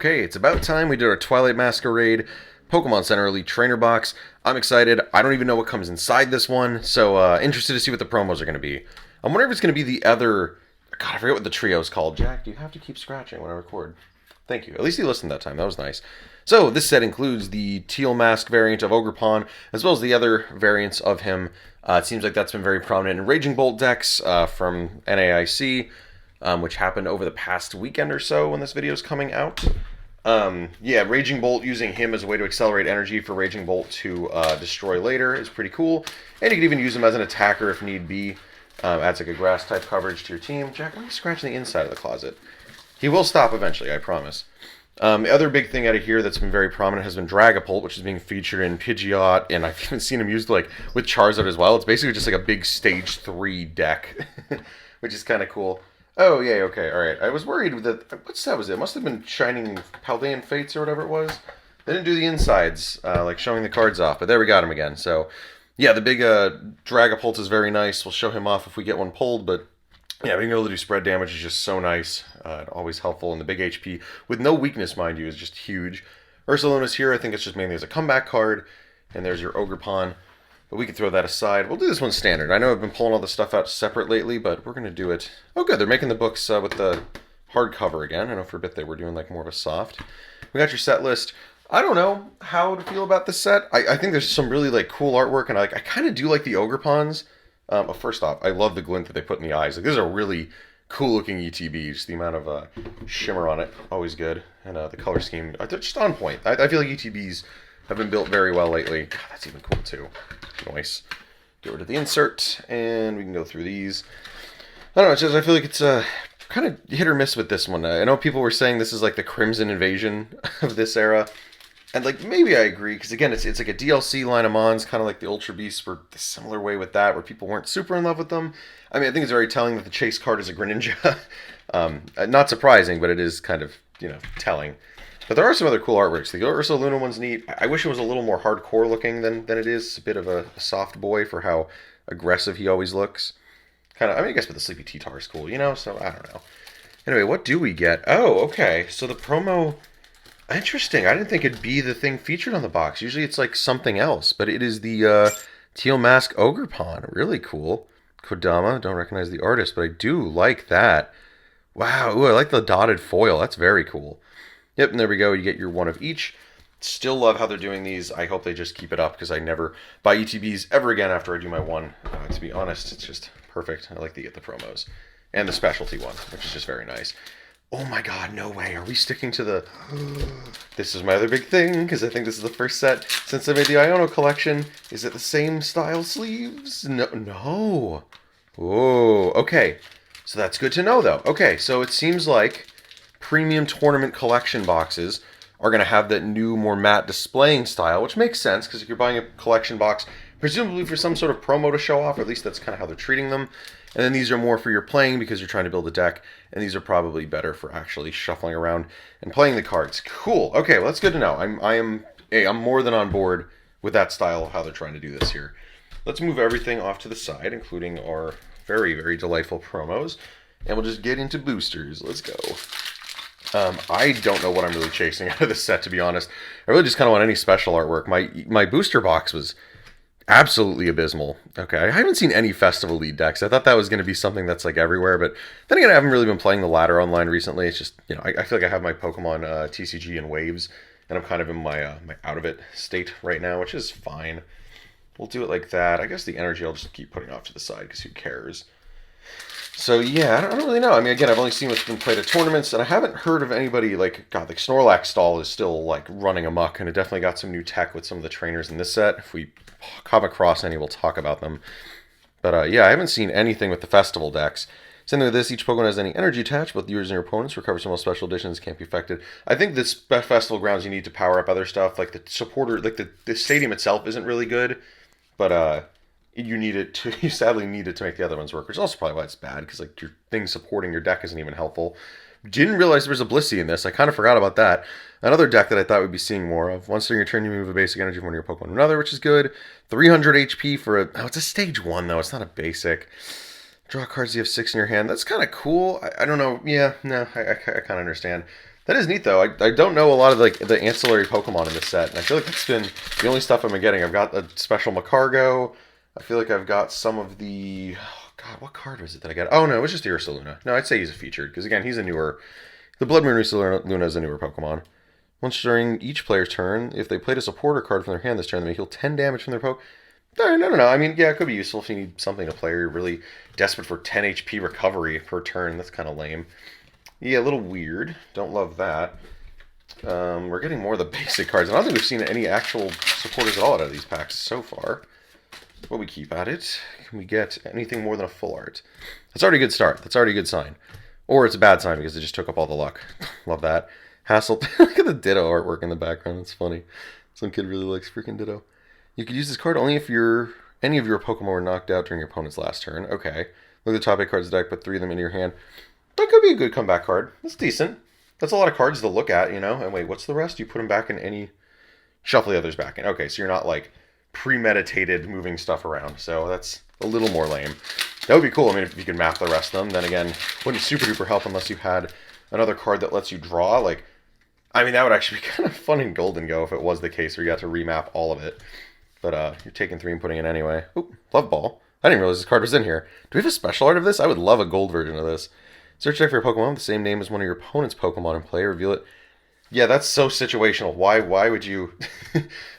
Okay, it's about time we did our Twilight Masquerade Pokemon Center Elite Trainer Box. I'm excited. I don't even know what comes inside this one, so interested to see what the promos are going to be. I'm wondering if it's going to be the other... God, I forget what the trio is called. Jack, do you have to keep scratching when I record? Thank you. At least he listened that time. That was nice. So, this set includes the Teal Mask variant of Ogerpon, as well as the other variants of him. It seems like that's been very prominent in Raging Bolt decks from NAIC, which happened over the past weekend or so when this video is coming out. Yeah, Raging Bolt, using him as a way to accelerate energy for Raging Bolt to destroy later is pretty cool. And you can even use him as an attacker if need be. Adds like a grass type coverage to your team. Jack, I'm scratching the inside of the closet. He will stop eventually, I promise. The other big thing out of here that's been very prominent has been Dragapult, which is being featured in Pidgeot, and I've even seen him used like with Charizard as well. It's basically just like a big Stage 3 deck, which is kind of cool. Oh, yeah, okay, alright. I was worried that... What set was it? It must have been Shining Paldean Fates or whatever it was. They didn't do the insides, like showing the cards off, but there we got him again. So, yeah, the big Dragapult is very nice. We'll show him off if we get one pulled, but yeah, being able to do spread damage is just so nice. Always helpful, and the big HP, with no weakness, mind you, is just huge. Ursaluna's here. I think it's just mainly as a comeback card, and there's your Ogerpon. But we can throw that aside. We'll do this one standard. I know I've been pulling all this stuff out separate lately, but we're going to do it... Oh, good. They're making the books with the hardcover again. I know for a bit they were doing like more of a soft. We got your set list. I don't know how to feel about this set. I think there's some really like cool artwork, and I kind of do like the Ogerpons. Well, first off, I love the glint that they put in the eyes. Like, this is a really cool-looking ETB. Just the amount of shimmer on it, always good. And the color scheme, they're just on point. I feel like ETBs have been built very well lately. God, that's even cool, too. Nice. Get rid of the insert, and we can go through these. I don't know, it's just, I feel like it's kind of hit or miss with this one. I know people were saying this is like the Crimson Invasion of this era. And like, maybe I agree, because again, it's like a DLC line of Mons, kind of like the Ultra Beasts were a similar way with that, where people weren't super in love with them. I mean, I think it's very telling that the chase card is a Greninja. Not surprising, but it is kind of, telling. But there are some other cool artworks. The Ursaluna one's neat. I wish it was a little more hardcore looking than it is. It's a bit of a soft boy for how aggressive he always looks. Kind of, I mean, I guess, but the Sleepy T-Tar is cool, so I don't know. Anyway, what do we get? Oh, okay. So the promo... Interesting. I didn't think it'd be the thing featured on the box. Usually it's like something else, but it is the Teal Mask Ogerpon. Really cool. Kodama, don't recognize the artist, but I do like that. Wow, ooh, I like the dotted foil. That's very cool. Yep, and there we go. You get your one of each. Still love how they're doing these. I hope they just keep it up, because I never buy ETBs ever again after I do my one. To be honest, it's just perfect. I like to get the promos. And the specialty one, which is just very nice. Oh my god, no way. Are we sticking to the... This is my other big thing, because I think this is the first set since I made the Iono collection. Is it the same style sleeves? No. Whoa, okay. So that's good to know, though. Okay, so it seems like premium tournament collection boxes are going to have that new, more matte displaying style, which makes sense, because if you're buying a collection box, presumably for some sort of promo to show off, or at least that's kind of how they're treating them. And then these are more for your playing because you're trying to build a deck, and these are probably better for actually shuffling around and playing the cards. Cool. Okay, well, that's good to know. I'm more than on board with that style of how they're trying to do this here. Let's move everything off to the side, including our very, very delightful promos, and we'll just get into boosters. Let's go. I don't know what I'm really chasing out of this set, to be honest. I really just kind of want any special artwork. My booster box was absolutely abysmal. Okay, I haven't seen any Festival lead decks. I thought that was going to be something that's like everywhere, but then again, I haven't really been playing the ladder online recently. It's just, I feel like I have my Pokemon TCG in waves, and I'm kind of in my out of it state right now, which is fine. We'll do it like that. I guess the energy I'll just keep putting off to the side, because who cares? So yeah, I don't really know. I mean, again, I've only seen what's been played at tournaments, and I haven't heard of anybody like Snorlax stall is still like running amok, and it definitely got some new tech with some of the trainers in this set. If we come across any, we'll talk about them. But yeah, I haven't seen anything with the festival decks. Same thing with this, each Pokemon has any energy attached, both yours and your opponents. Recovers from all special editions, can't be affected. I think this festival grounds you need to power up other stuff, like the supporter, like the stadium itself isn't really good, but you sadly need it to make the other ones work, which is also probably why it's bad, because like your thing supporting your deck isn't even helpful. Didn't realize there was a Blissey in this. I kind of forgot about that. Another deck that I thought we'd be seeing more of. Once during your turn, you move a basic energy from one of your Pokemon to another, which is good. 300 HP for a... Oh, it's a stage 1, though. It's not a basic. Draw cards, you have 6 in your hand. That's kind of cool. I don't know. Yeah, no, I kind of understand. That is neat, though. I don't know a lot of like the ancillary Pokemon in this set, and I feel like that's been the only stuff I've been getting. I've got a special Macargo. I feel like I've got some of the... Oh, God, what card was it that I got? Oh, no, it was just Ursaluna. No, I'd say he's a featured, because again, he's a newer... The Blood Moon Ursaluna is a newer Pokemon. Once during each player's turn, if they played a supporter card from their hand this turn, they may heal 10 damage from their Poke. No. I mean, yeah, it could be useful if you need something to play or you're really desperate for 10 HP recovery per turn. That's kind of lame. Yeah, a little weird. Don't love that. We're getting more of the basic cards. I don't think we've seen any actual supporters at all out of these packs so far. But we keep at it. Can we get anything more than a full art? That's already a good start. That's already a good sign. Or it's a bad sign because it just took up all the luck. Love that. Hassle. Look at the Ditto artwork in the background. It's funny. Some kid really likes freaking Ditto. You could use this card only if any of your Pokemon were knocked out during your opponent's last turn. Okay. Look at the top 8 cards of the deck, put 3 of them into your hand. That could be a good comeback card. That's decent. That's a lot of cards to look at, you know? And wait, what's the rest? You put them back in any... Shuffle the others back in. Okay, so you're not, like, premeditated moving stuff around. So that's a little more lame. That would be cool. I mean, if you could map the rest of them. Then again, wouldn't super duper help unless you had another card that lets you draw. Like, I mean, that would actually be kind of fun in Golden Go if it was the case where you got to remap all of it. But you're taking 3 and putting it anyway. Oop, Love Ball. I didn't realize this card was in here. Do we have a special art of this? I would love a gold version of this. Search deck for your Pokemon with the same name as one of your opponent's Pokemon and play. Reveal it. Yeah, that's so situational. Why would you...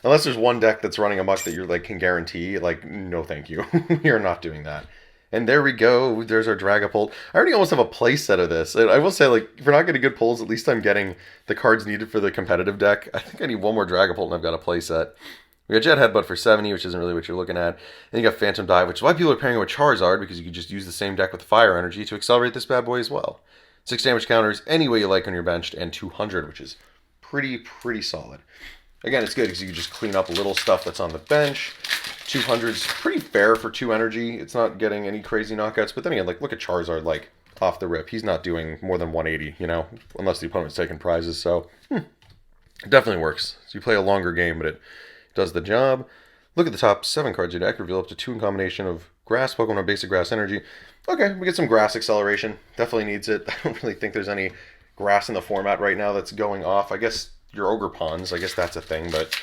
Unless there's one deck that's running amok that you're like can guarantee, like, no thank you. You're not doing that. And there we go. There's our Dragapult. I already almost have a play set of this. And I will say, like, if we're not getting good pulls, at least I'm getting the cards needed for the competitive deck. I think I need one more Dragapult and I've got a play set. We got Jet Headbutt for 70, which isn't really what you're looking at. And you got Phantom Dive, which is why people are pairing it with Charizard, because you can just use the same deck with Fire Energy to accelerate this bad boy as well. 6 damage counters any way you like on your bench, and 200, which is pretty solid. Again, it's good because you can just clean up little stuff that's on the bench. 200's pretty fair for 2 energy. It's not getting any crazy knockouts, but then again, like, look at Charizard, like, off the rip. He's not doing more than 180, you know, unless the opponent's taking prizes, so it definitely works. So you play a longer game, but it does the job. Look at the top 7 cards of your deck. Reveal up to 2 in combination of Grass Pokemon or Basic Grass Energy. Okay, we get some Grass acceleration. Definitely needs it. I don't really think there's any Grass in the format right now that's going off. I guess your Ogre Ponds, I guess that's a thing, but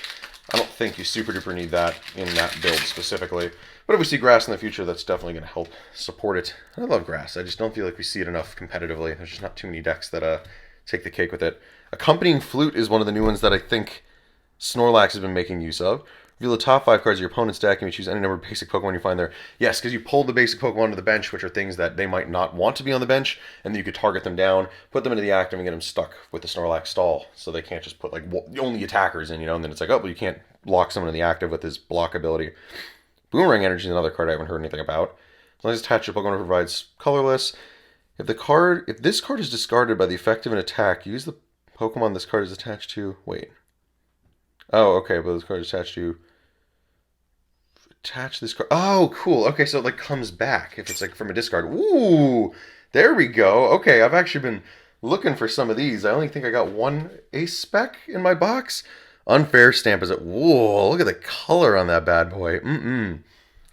I don't think you super duper need that in that build specifically. But if we see Grass in the future, that's definitely going to help support it. I love Grass. I just don't feel like we see it enough competitively. There's just not too many decks that take the cake with it. Accompanying Flute is one of the new ones that I think Snorlax has been making use of. Reveal the top 5 cards of your opponent's deck, and you choose any number of basic Pokemon you find there. Yes, because you pulled the basic Pokemon to the bench, which are things that they might not want to be on the bench, and then you could target them down, put them into the active, and get them stuck with the Snorlax stall, so they can't just put, like, only attackers in, you know, and then it's like, oh, well, you can't lock someone in the active with his block ability. Boomerang Energy is another card I haven't heard anything about. As long as it's attached to a Pokemon, it provides colorless. If this card is discarded by the effect of an attack, use the Pokemon this card is attached to. Wait. Oh, okay, but this card is attached to. Attach this card. Oh, cool. Okay, so it like comes back if it's like from a discard. Ooh, there we go. Okay, I've actually been looking for some of these. I only think I got one Ace Spec in my box. Unfair Stamp is it? Whoa, look at the color on that bad boy.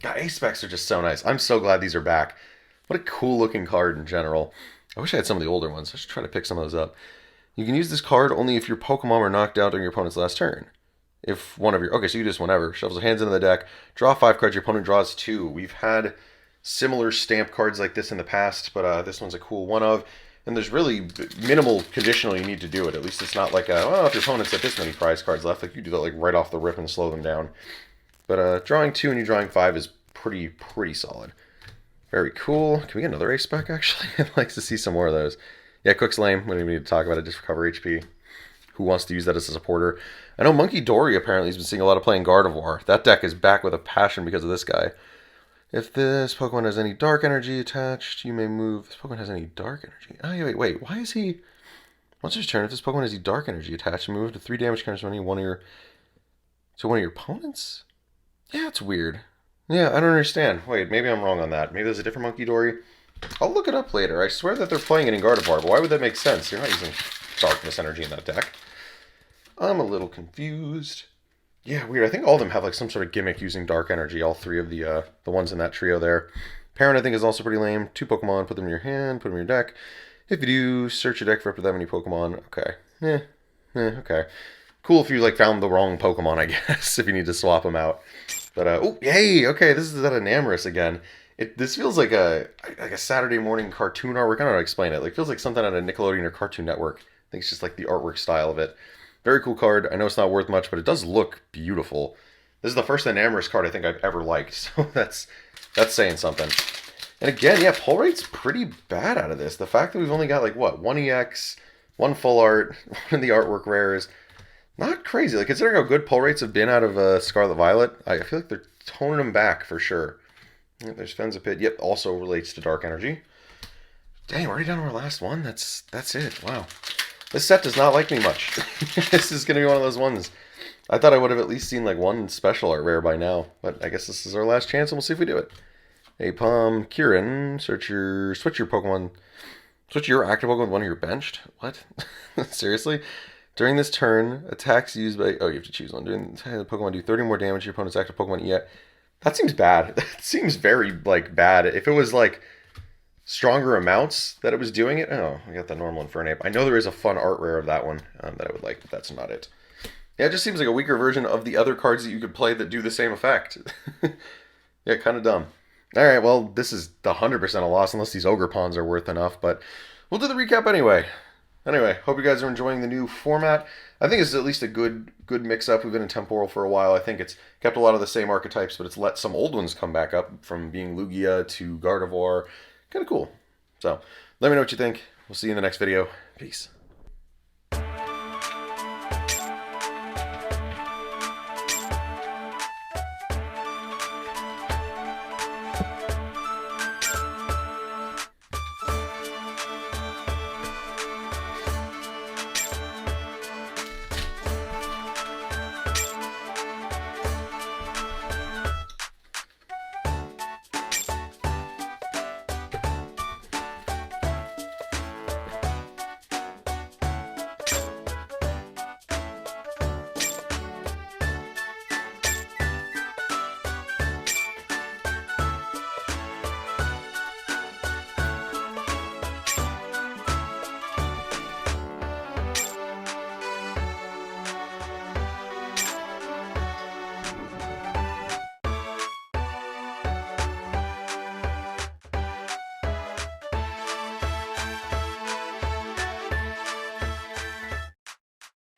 God, Ace Specs are just so nice. I'm so glad these are back. What a cool looking card in general. I wish I had some of the older ones. I should try to pick some of those up. You can use this card only if your Pokemon were knocked out during your opponent's last turn. If one of your... Okay, so you do this whenever. Shuffles hands into the deck. Draw 5 cards. Your opponent draws 2. We've had similar stamp cards like this in the past, but this one's a cool one of. And there's really minimal conditional you need to do it. At least it's not like, well, if your opponent's got this many prize cards left, like you do that like right off the rip and slow them down. But drawing 2 and you drawing 5 is pretty solid. Very cool. Can we get another Ace Spec, actually? I'd like to see some more of those. Yeah, Cook's lame. We don't even need to talk about it. Just recover HP. Who wants to use that as a supporter? I know Monkey Dory apparently has been seeing a lot of playing Gardevoir. That deck is back with a passion because of this guy. If this Pokemon has any dark energy attached, you may move... This Pokemon has any dark energy? Oh, wait. Why is he... Once his turn, if this Pokemon has any dark energy attached, move to 3 damage counters to one of your opponents? Yeah, it's weird. Yeah, I don't understand. Wait, maybe I'm wrong on that. Maybe there's a different Monkey Dory. I'll look it up later. I swear that they're playing it in Gardevoir, but why would that make sense? You're not using darkness energy in that deck. I'm a little confused. Yeah, weird. I think all of them have like some sort of gimmick using dark energy. All 3 of the ones in that trio there. Parent, I think, is also pretty lame. 2 Pokemon, put them in your hand, put them in your deck. If you do, search your deck for up to that many Pokemon. Okay. Eh, okay. Cool if you like found the wrong Pokemon, I guess, if you need to swap them out. But oh, yay! Okay, this is that Enamorus again. This feels like a Saturday morning cartoon artwork. I don't know how to explain it. Like feels like something on a Nickelodeon or Cartoon Network. I think it's just like the artwork style of it. Very cool card. I know it's not worth much, but it does look beautiful. This is the first Enamorus card I think I've ever liked, so that's saying something. And again, yeah, pull rate's pretty bad out of this. The fact that we've only got like what, one EX, one full art, one of the artwork rares, not crazy. Like considering how good pull rates have been out of Scarlet Violet, I feel like they're toning them back for sure. There's Fenzapit. Yep, also relates to Dark Energy. Dang, we're already down to our last one. That's it. Wow. This set does not like me much. This is going to be one of those ones. I thought I would have at least seen like one special art rare by now, but I guess this is our last chance and we'll see if we do it. Apom, Kieran, switch your Pokemon, switch your active Pokemon with one of your benched? What? Seriously? During this turn, attacks used by, oh, you have to choose one. During the time, the Pokemon do 30 more damage to your opponent's active Pokemon yet. That seems bad. That seems very, like, bad. If it was, like, stronger amounts that it was doing it, oh, I got the normal Infernape. I know there is a fun art rare of that one that I would like, but that's not it. Yeah, it just seems like a weaker version of the other cards that you could play that do the same effect. Yeah, kind of dumb. Alright, well, this is 100% a loss unless these Ogre Pawns are worth enough, but we'll do the recap anyway. Anyway, hope you guys are enjoying the new format. I think it's at least a good mix-up. We've been in Temporal for a while. I think it's kept a lot of the same archetypes, but it's let some old ones come back up, from being Lugia to Gardevoir. Kind of cool. So, let me know what you think. We'll see you in the next video. Peace.